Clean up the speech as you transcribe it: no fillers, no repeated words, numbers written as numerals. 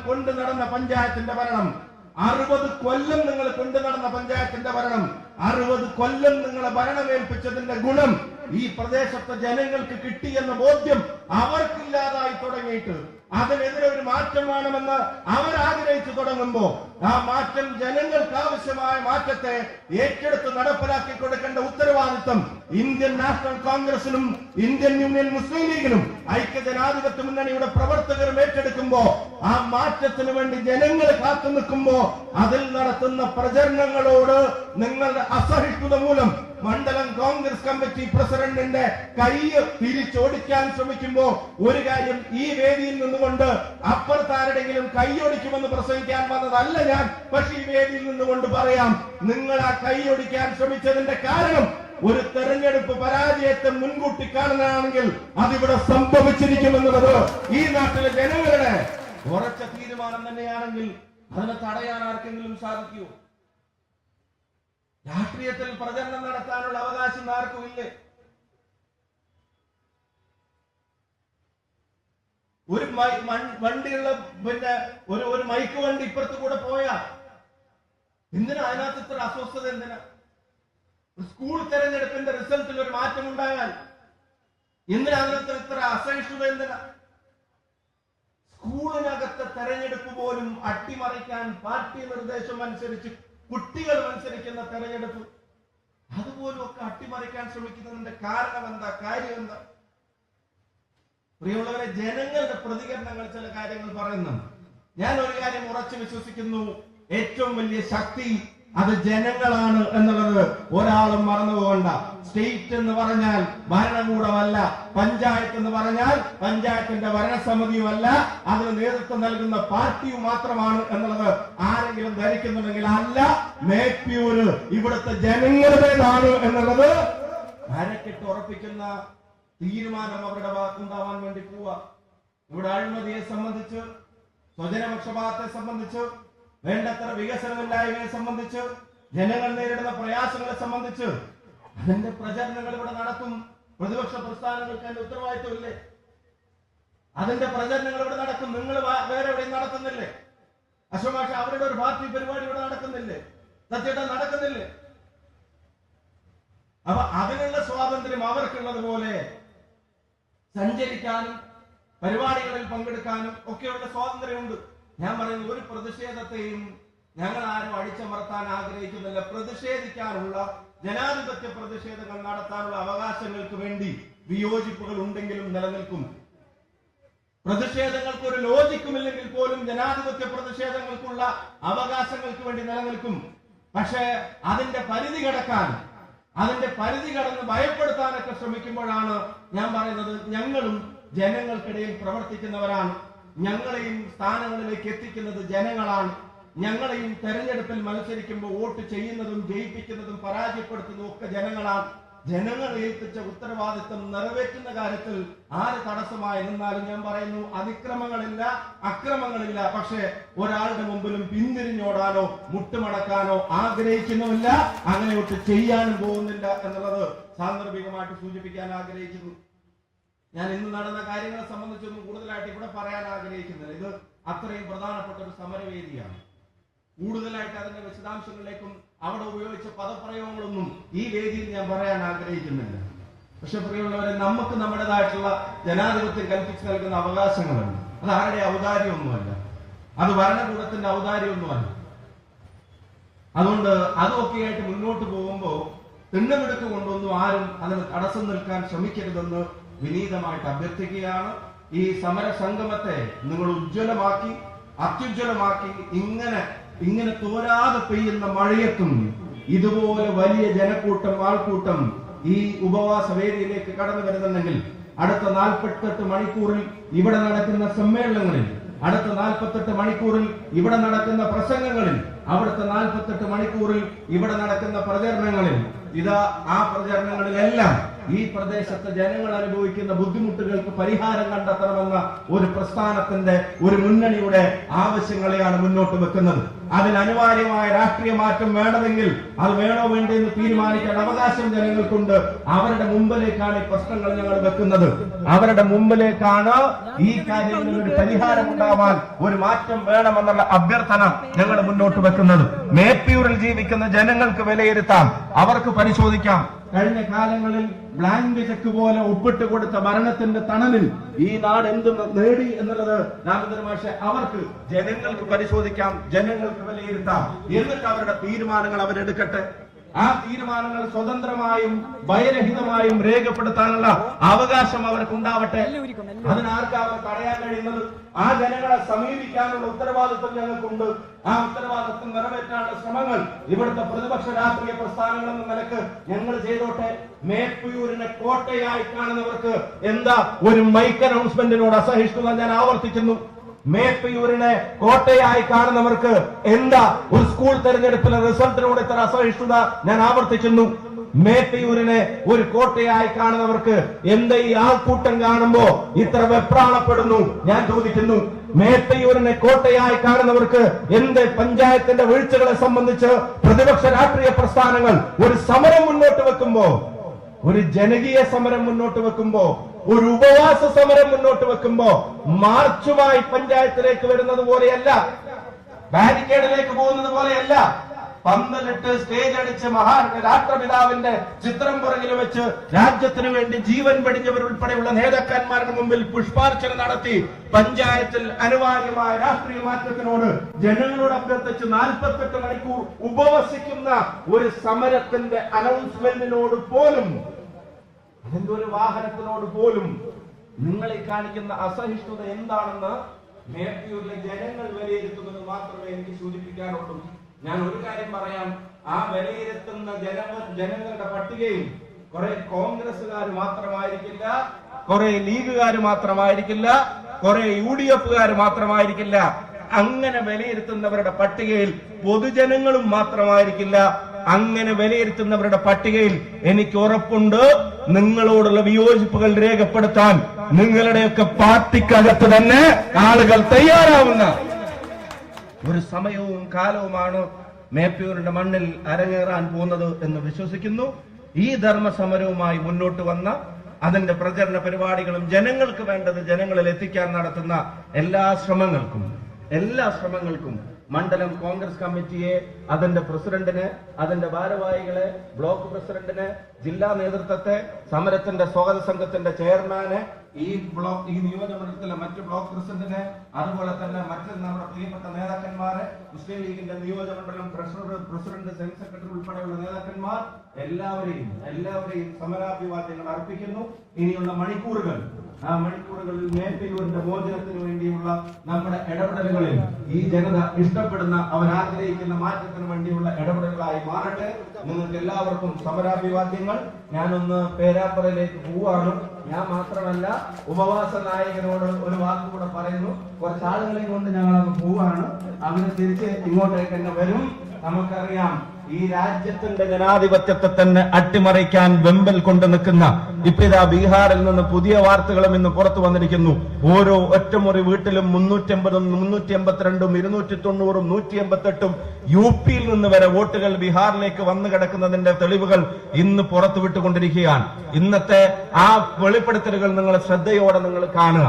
കൊണ്ടു നടന്ന പഞ്ചായത്തിന്റെ ഭരണം, 60 കൊല്ലം നിങ്ങൾ കൊണ്ടു നടന്ന പഞ്ചായത്തിന്റെ ഭരണം, 60 കൊല്ലം നിങ്ങളെ ഭരണമേൽപ്പിച്ചതിന്റെ ഗുണം ഈ പ്രദേശത്തെ ജനങ്ങൾക്ക് കിട്ടിയെന്ന ബോധ്യം അവർക്കില്ലാതായി തുടങ്ങിയിട്ട് അതിനെതിരെ ഒരു മാറ്റം വേണമെന്ന് അവർ ആഗ്രഹിച്ചു തുടങ്ങുമ്പോ ആ മാറ്റം ജനങ്ങൾക്ക് ആവശ്യമായ മാറ്റത്തെ ഏറ്റെടുത്ത് നടപ്പിലാക്കി കൊടുക്കേണ്ട ഉത്തരവാദിത്വം ഇന്ത്യൻ നാഷണൽ കോൺഗ്രസിനും ഇന്ത്യൻ യൂണിയൻ മുസ്ലിം ലീഗിനും ഐക്യജനാധിപത്യ മുന്നണിയുടെ പ്രവർത്തകരും ഏറ്റെടുക്കുമ്പോ ആ മാറ്റത്തിന് വേണ്ടി ജനങ്ങൾ കാത്തു നിൽക്കുമ്പോ അതിൽ നടത്തുന്ന പ്രചരണങ്ങളോട് നിങ്ങളുടെ അസഹിഷ്ണുത മൂലം മണ്ഡലം കോൺഗ്രസ് കമ്മിറ്റി പ്രസിഡന്റിന്റെ കൈ തിരിച്ചോടിക്കാൻ ശ്രമിക്കുമ്പോ ഒരു കാര്യം, ഈ വേദിയിൽ നിന്നുകൊണ്ട് അപ്പുറത്താരുടെങ്കിലും കൈയൊടിക്കുമെന്ന് പ്രസംഗിക്കാൻ വന്നതല്ല ഞാൻ. പക്ഷെ ഈ വേദിയിൽ നിന്നുകൊണ്ട് പറയാം, നിങ്ങൾ ആ കൈയൊടിക്കാൻ ശ്രമിച്ചതിന്റെ കാരണം ഒരു തെരഞ്ഞെടുപ്പ് പരാജയത്തെ മുൻകൂട്ടി കാണുന്നതാണെങ്കിൽ അതിവിടെ സംഭവിച്ചിരിക്കുമെന്നുള്ളത് ഈ നാട്ടിലെ ജനങ്ങളുടെ ഉറച്ച തീരുമാനം തന്നെയാണെങ്കിൽ അതിനെ തടയാൻ ആർക്കെങ്കിലും സാധിക്കുമോ? രാഷ്ട്രീയത്തിൽ പ്രചരണം നടത്താനുള്ള അവകാശം ആർക്കും ഇല്ലേ? ഒരു വണ്ടിയുള്ള ഒരു മൈക്ക് വണ്ടി ഇപ്പുറത്ത് കൂടെ പോയാ എന്തിനാ അതിനകത്ത് ഇത്ര അസ്വസ്ഥത? എന്തിനാ? സ്കൂൾ തെരഞ്ഞെടുപ്പിന്റെ റിസൾട്ടിൽ ഒരു മാറ്റം ഉണ്ടായാൽ എന്തിനാ അതിനകത്ത് ഇത്ര അസഹിഷ്ണുത? എന്തിനാ? സ്കൂളിനകത്തെ തെരഞ്ഞെടുപ്പ് പോലും അട്ടിമറിക്കാൻ പാർട്ടി നിർദ്ദേശം അനുസരിച്ച് കുട്ടികൾ മത്സരിക്കുന്ന തെരഞ്ഞെടുപ്പ് അതുപോലും ഒക്കെ അട്ടിമറിക്കാൻ ശ്രമിക്കുന്നതിന്റെ കാരണം എന്താ? കാര്യം എന്താ? പ്രിയമുള്ളവരെ, ജനങ്ങളുടെ പ്രതികരണങ്ങൾ ചില കാര്യങ്ങൾ പറയുന്നുണ്ട്. ഞാൻ ഒരു കാര്യം ഉറച്ചു വിശ്വസിക്കുന്നു, ഏറ്റവും വലിയ ശക്തി അത് ജനങ്ങളാണ് എന്നുള്ളത് ഒരാളും മറന്നുപോകണ്ട. സ്റ്റേറ്റ് എന്ന് പറഞ്ഞാൽ ഭരണകൂടമല്ല, പഞ്ചായത്ത് എന്ന് പറഞ്ഞാൽ പഞ്ചായത്തിന്റെ ഭരണസമിതിയുമല്ല, അതിന് നേതൃത്വം നൽകുന്ന പാർട്ടിയും മാത്രമാണ് എന്നുള്ളത് ആരെങ്കിലും ധരിക്കുന്നുണ്ടെങ്കിൽ അല്ല. മേപ്പൂര് ഇവിടുത്തെ ജനങ്ങളുടേതാണ് എന്നുള്ളത് അരക്കിട്ട് ഉറപ്പിക്കുന്ന തീരുമാനം അവരുടെ ഭാഗത്തുണ്ടാവാൻ വേണ്ടി പോവാ. ഇവിടെ അഴിമതിയെ സംബന്ധിച്ച്, സ്വജനപക്ഷപാതത്തെ സംബന്ധിച്ച്, വേണ്ടത്ര വികസനമില്ലായ്മയെ സംബന്ധിച്ച്, ജനങ്ങൾ നേരിടുന്ന പ്രയാസങ്ങളെ സംബന്ധിച്ച് അതിന്റെ പ്രചരണങ്ങൾ ഇവിടെ നടത്തും. പ്രതിപക്ഷ പ്രസ്ഥാനങ്ങൾക്ക് അതിന്റെ ഉത്തരവാദിത്വമില്ലേ? അതിന്റെ പ്രചരണങ്ങൾ ഇവിടെ നടക്കും. നിങ്ങൾ വേറെ എവിടെയും നടത്തുന്നില്ലേ? അശോകാഷ അവരുടെ ഒരു പാർട്ടി പരിപാടി ഇവിടെ നടക്കുന്നില്ലേ? സത്യേട്ടൻ നടക്കുന്നില്ലേ? അപ്പൊ അതിനുള്ള സ്വാതന്ത്ര്യം അവർക്കുള്ളതുപോലെ സഞ്ചരിക്കാനും പരിപാടികളിൽ പങ്കെടുക്കാനും ഒക്കെയുള്ള സ്വാതന്ത്ര്യമുണ്ട്. ഞാൻ പറയുന്നു, ഒരു പ്രതിഷേധത്തെയും ഞങ്ങൾ ആരും അടിച്ചമർത്താൻ ആഗ്രഹിക്കുന്നില്ല. പ്രതിഷേധിക്കാനുള്ള, ജനാധിപത്യ പ്രതിഷേധങ്ങൾ നടത്താനുള്ള അവകാശങ്ങൾക്ക് വേണ്ടി വിയോജിപ്പുകൾ ഉണ്ടെങ്കിലും നിലനിൽക്കും. പ്രതിഷേധങ്ങൾക്ക് ഒരു ലോജിക്കുമില്ലെങ്കിൽ പോലും ജനാധിപത്യ പ്രതിഷേധങ്ങൾക്കുള്ള അവകാശങ്ങൾക്ക് വേണ്ടി നിലനിൽക്കും. പക്ഷേ അതിന്റെ പരിധി കടന്ന് ഭയപ്പെടുത്താനൊക്കെ ശ്രമിക്കുമ്പോഴാണ് ഞാൻ പറയുന്നത്, ഞങ്ങളും ജനങ്ങൾക്കിടയിൽ പ്രവർത്തിക്കുന്നവരാണ്. ഞങ്ങളെയും സ്ഥാനങ്ങളിലേക്ക് എത്തിക്കുന്നത് ജനങ്ങളാണ്. ഞങ്ങളെയും തെരഞ്ഞെടുപ്പിൽ മത്സരിക്കുമ്പോൾ വോട്ട് ചെയ്യുന്നതും ജയിപ്പിക്കുന്നതും പരാജയപ്പെടുത്തുന്നതും ഒക്കെ ജനങ്ങളാണ്. ജനങ്ങൾ ഏൽപ്പിച്ച ഉത്തരവാദിത്വം നിറവേറ്റുന്ന കാര്യത്തിൽ ആര് തടസ്സമായി നിന്നാലും ഞാൻ പറയുന്നു, അതിക്രമങ്ങളില്ല, അക്രമങ്ങളില്ല. പക്ഷെ ഒരാളുടെ മുമ്പിലും പിന്തിരിഞ്ഞോടാനോ മുട്ടുമടക്കാനോ ആഗ്രഹിക്കുന്നുമില്ല, അങ്ങനെ ഒട്ട് ചെയ്യാനും പോകുന്നില്ല എന്നുള്ളത് സാന്ദർഭികമായിട്ട് സൂചിപ്പിക്കാൻ ആഗ്രഹിക്കുന്നു. ഞാൻ ഇന്ന് നടന്ന കാര്യങ്ങളെ സംബന്ധിച്ചൊന്നും കൂടുതലായിട്ട് ഇവിടെ പറയാൻ ആഗ്രഹിക്കുന്നില്ല. ഇത് അത്രയും പ്രധാനപ്പെട്ട ഒരു സമരവേദിയാണ്. കൂടുതലായിട്ട് അതിന്റെ വിശദാംശങ്ങളിലേക്കും അവിടെ ഉപയോഗിച്ച പദപ്രയോഗങ്ങളൊന്നും ഈ വേദിയിൽ ഞാൻ പറയാൻ ആഗ്രഹിക്കുന്നില്ല. പക്ഷെ പ്രിയമുള്ളവരെ, നമുക്ക് നമ്മുടേതായിട്ടുള്ള ജനാധിപത്യം കൽപ്പിച്ചു നൽകുന്ന അവകാശങ്ങളുണ്ട്. അത് ആരുടെ ഔദാര്യമൊന്നുമല്ല, അത് ഭരണകൂടത്തിന്റെ ഔദാര്യമൊന്നുമല്ല. അതുകൊണ്ട് അതൊക്കെയായിട്ട് മുന്നോട്ട് പോകുമ്പോൾ തിണ്ണമെടുക്ക് കൊണ്ടൊന്നും ആരും അതിന് തടസ്സം നിൽക്കാൻ ശ്രമിക്കരുതെന്ന് വിനീതമായിട്ട് അഭ്യർത്ഥിക്കുകയാണ്. ഈ സമര സംഗമത്തെ നിങ്ങൾ ഉജ്ജ്വലമാക്കി, അത്യുജ്വലമാക്കി, ഇങ്ങനെ തോരാതെ പെയ്യുന്ന മഴയത്തും ഇതുപോലെ വലിയ ജനക്കൂട്ടം, ആൾക്കൂട്ടം ഈ ഉപവാസ വേദിയിലേക്ക് കടന്നു വരുന്നുണ്ടെങ്കിൽ അടുത്ത 48 മണിക്കൂറിൽ ഇവിടെ നടക്കുന്ന സമ്മേളനങ്ങളിൽ, അടുത്ത 48 മണിക്കൂറിൽ ഇവിടെ നടക്കുന്ന പ്രസംഗങ്ങളിൽ, അവിടുത്തെ 48 മണിക്കൂറിൽ ഇവിടെ നടക്കുന്ന പ്രചരണങ്ങളിൽ, ആ പ്രചരണങ്ങളിലെല്ലാം ഈ പ്രദേശത്തെ ജനങ്ങൾ അനുഭവിക്കുന്ന ബുദ്ധിമുട്ടുകൾക്ക് പരിഹാരം കണ്ടെത്തണമെന്ന ഒരു പ്രസ്ഥാനത്തിന്റെ, ഒരു മുന്നണിയുടെ ആവശ്യങ്ങളെയാണ് മുന്നോട്ട് വെക്കുന്നത്. അതിന് അനിവാര്യമായ രാഷ്ട്രീയ മാറ്റം വേണമെങ്കിൽ അത് വേണോ വേണ്ടോ എന്ന് തീരുമാനിക്കാൻ അവകാശം ജനങ്ങൾക്കുണ്ട്. അവരുടെ മുമ്പിലേക്കാണ് ഈ പ്രശ്നങ്ങൾ ഞങ്ങൾ വെക്കുന്നത്. അവരുടെ മുമ്പിലേക്കാണ് ഈ കാര്യങ്ങളിൽ ഒരു പരിഹാരം ഉണ്ടാവാൻ, ഒരു മാറ്റം വേണമെന്നുള്ള അഭ്യർത്ഥന ഞങ്ങൾ മുന്നോട്ട് വെക്കുന്നത്. മേപ്പയൂരിൽ ജീവിക്കുന്ന ജനങ്ങൾക്ക് വിലയിരുത്താം, അവർക്ക് പരിശോധിക്കാം. കഴിഞ്ഞ കാലങ്ങളിൽ ബ്ലാങ്ക് ചെക്ക് പോലെ ഒപ്പിട്ട് കൊടുത്ത ഭരണത്തിന്റെ തണലിൽ ഈ നാട് എന്ത് നേടി എന്നുള്ളത് രാമചന്ദ്രൻ മാഷെ അവർക്ക് ജനങ്ങൾക്ക് പരിശോധിക്കാം, ജനങ്ങൾക്ക് വിലയിരുത്താം. എന്നിട്ട് അവരുടെ തീരുമാനങ്ങൾ അവരെടുക്കട്ടെ. ആ തീരുമാനങ്ങൾ സ്വതന്ത്രമായും ഭയരഹിതമായും രേഖപ്പെടുത്താനുള്ള അവകാശം അവർക്ക് ഉണ്ടാവട്ടെ. അതിനാർക്കും അവർ തടയാൻ കഴിയുന്നത്? ആ ജനങ്ങളെ സമീപിക്കാനുള്ള ഉത്തരവാദിത്വം ഞങ്ങൾക്കുണ്ട്. ആ ഉത്തരവാദിത്വം നിറവേറ്റാനുള്ള ശ്രമങ്ങൾ ഇവിടുത്തെ പ്രതിപക്ഷ രാഷ്ട്രീയ പ്രസ്ഥാനങ്ങൾ എന്ന നിലക്ക് ഞങ്ങൾ ചെയ്തോട്ടെ. മേപ്പയൂരിനെ കോട്ടയായി കാണുന്നവർക്ക് എന്താ ഒരു മൈക്ക് അനൗൺസ്മെന്റിനോട് അസഹിഷ്ണുത ഞാൻ ആവർത്തിക്കുന്നു. മേപ്പയൂരിനെ കോട്ടയായി കാണുന്നവർക്ക് എന്താ ഒരു സ്കൂൾ തെരഞ്ഞെടുപ്പിലെ റിസൾട്ടിനോട് ഇത്ര അസഹിഷ്ണുത ഞാൻ ആവർത്തിക്കുന്നു. മേപ്പയൂരിനെ ഒരു കോട്ടയായി കാണുന്നവർക്ക് എന്താ ഈ ആൾക്കൂട്ടം കാണുമ്പോ ഇത്ര വെപ്രാളപ്പെടുന്നു ഞാൻ ചോദിക്കുന്നു. മേപ്പയൂരിനെ കോട്ടയായി കാണുന്നവർക്ക് എന്ത് പഞ്ചായത്തിന്റെ വീഴ്ചകളെ സംബന്ധിച്ച് പ്രതിപക്ഷ രാഷ്ട്രീയ പ്രസ്ഥാനങ്ങൾ ഒരു സമരം മുന്നോട്ട് വെക്കുമ്പോ, ഒരു ജനകീയ സമരം മുന്നോട്ട് വെക്കുമ്പോ, ഒരു ഉപവാസ സമരം മുന്നോട്ട് വെക്കുമ്പോ മാർച്ചുമായി പഞ്ചായത്തിലേക്ക് വരുന്നത് പോലെയല്ല, ബാരിക്കേഡിലേക്ക് പോകുന്നത് പോലെയല്ല, പന്തലിട്ട് സ്റ്റേജ് അടിച്ച് രാഷ്ട്രപിതാവിന്റെ ചിത്രം പുറകിൽ വെച്ച് രാജ്യത്തിനു വേണ്ടി ജീവൻ വെടിഞ്ഞവരുൾപ്പെടെയുള്ള നേതാക്കന്മാരുടെ മുമ്പിൽ പുഷ്പാർച്ചന നടത്തി പഞ്ചായത്തിൽ അനിവാര്യമായ രാഷ്ട്രീയ മാറ്റത്തിനോട് ജനങ്ങളോട് അഭ്യർത്ഥിച്ച് 48 മണിക്കൂർ ഉപവസിക്കുന്ന ഒരു സമരത്തിന്റെ അനൗൺസ്മെന്റിനോട് പോലും, അതിന്റെ ഒരു വാഹനത്തിനോട് പോലും നിങ്ങൾ ഈ കാണിക്കുന്ന അസഹിഷ്ണുത എന്താണെന്ന് മേപ്പയൂരിലെ ജനങ്ങൾ വിലയിരുത്തുന്നത് മാത്രമേ എനിക്ക് സൂചിപ്പിക്കാനുള്ളൂ. ഞാൻ ഒരു കാര്യം പറയാം, ആ വിലയിരുത്തുന്ന ജനങ്ങളുടെ പട്ടികയിൽ കുറെ കോൺഗ്രസുകാർ മാത്രമായിരിക്കില്ല, കുറെ ലീഗുകാർ മാത്രമായിരിക്കില്ല, കുറെ UDF മാത്രമായിരിക്കില്ല. അങ്ങനെ വിലയിരുത്തുന്നവരുടെ പട്ടികയിൽ പൊതുജനങ്ങളും മാത്രമായിരിക്കില്ല. അങ്ങനെ വിലയിരുത്തുന്നവരുടെ പട്ടികയിൽ എനിക്ക് ഉറപ്പുണ്ട്, നിങ്ങളോടുള്ള വിയോജിപ്പുകൾ രേഖപ്പെടുത്താൻ നിങ്ങളുടെയൊക്കെ പാർട്ടിക്കകത്ത് തന്നെ ആളുകൾ തയ്യാറാവുന്ന ഒരു സമയവും കാലവുമാണ് മേപ്പയൂരിന്റെ മണ്ണിൽ അരങ്ങേറാൻ പോകുന്നത് എന്ന് വിശ്വസിക്കുന്നു. ഈ ധർമ്മസമരവുമായി മുന്നോട്ട് വന്ന അതിന്റെ പ്രചരണ പരിപാടികളും ജനങ്ങൾക്ക് വേണ്ടത് ജനങ്ങളിൽ എത്തിക്കാൻ നടത്തുന്ന എല്ലാ ശ്രമങ്ങൾക്കും മണ്ഡലം കോൺഗ്രസ് കമ്മിറ്റിയെ, അതിന്റെ പ്രസിഡന്റിന്, അതിന്റെ ഭാരവാഹികളെ, ബ്ലോക്ക് പ്രസിഡന്റിന്, ജില്ലാ നേതൃത്വത്തെ, സമരത്തിന്റെ സ്വാഗത സംഘത്തിന്റെ ചെയർമാന്, ഈ നിയോജകമണ്ഡലത്തിലെ മറ്റ് ബ്ലോക്ക് പ്രസിഡന്റിന്, അതുപോലെ തന്നെ മറ്റ് നമ്മുടെ പ്രിയപ്പെട്ട നേതാക്കന്മാരെ, മുസ്ലിം ലീഗിന്റെ നിയോജകമണ്ഡലം പ്രസിഡന്റ്, സെൻട്രൽ സെക്രട്ടറി ഉൾപ്പെടെയുള്ള നേതാക്കന്മാർ എല്ലാവരെയും സമരാഭിവാദ്യങ്ങൾ അർപ്പിക്കുന്നു. ഇനിയുള്ള ആ മണിക്കൂറുകളിൽ മേപ്പയൂരിന്റെ മോചനത്തിന് വേണ്ടിയുള്ള നമ്മുടെ ഇടപെടലുകളിൽ ഈ ജനത ഇഷ്ടപ്പെടുന്ന, അവരാഗ്രഹിക്കുന്ന മാറ്റത്തിന് വേണ്ടിയുള്ള ഇടപെടലുകളായി മാറട്ടെ. നിങ്ങൾക്ക് എല്ലാവർക്കും സമരാഭിവാദ്യങ്ങൾ. ഞാനൊന്ന് പേരാപ്പുറയിലേക്ക് പോവാണ്. ഞാൻ മാത്രമല്ല, ഉപവാസ നായകനോട് ഒരു വാക്കുകൂടെ പറയുന്നു. കുറച്ചാളുകളെയും കൊണ്ട് ഞങ്ങളങ്ങ് പോവാണ്. അവര് തിരിച്ച് ഇങ്ങോട്ടേക്ക് തന്നെ വരും. നമുക്കറിയാം, ഈ രാജ്യത്തിന്റെ ജനാധിപത്യത്തെ തന്നെ അട്ടിമറിക്കാൻ വെമ്പൽ കൊണ്ട് നിൽക്കുന്ന ഇപ്പിതാ ബീഹാറിൽ നിന്ന് പുതിയ വാർത്തകളും ഇന്ന് പുറത്തു വന്നിരിക്കുന്നു. ഓരോ ഒറ്റമുറി വീട്ടിലും 350, 382, 290, 188 UPയിൽ നിന്ന് വരെ വോട്ടുകൾ ബീഹാറിലേക്ക് വന്നു കിടക്കുന്നതിന്റെ തെളിവുകൾ ഇന്ന് പുറത്തുവിട്ടുകൊണ്ടിരിക്കുകയാണ്. ഇന്നത്തെ ആ വെളിപ്പെടുത്തലുകൾ നിങ്ങൾ ശ്രദ്ധയോടെ കാണുക.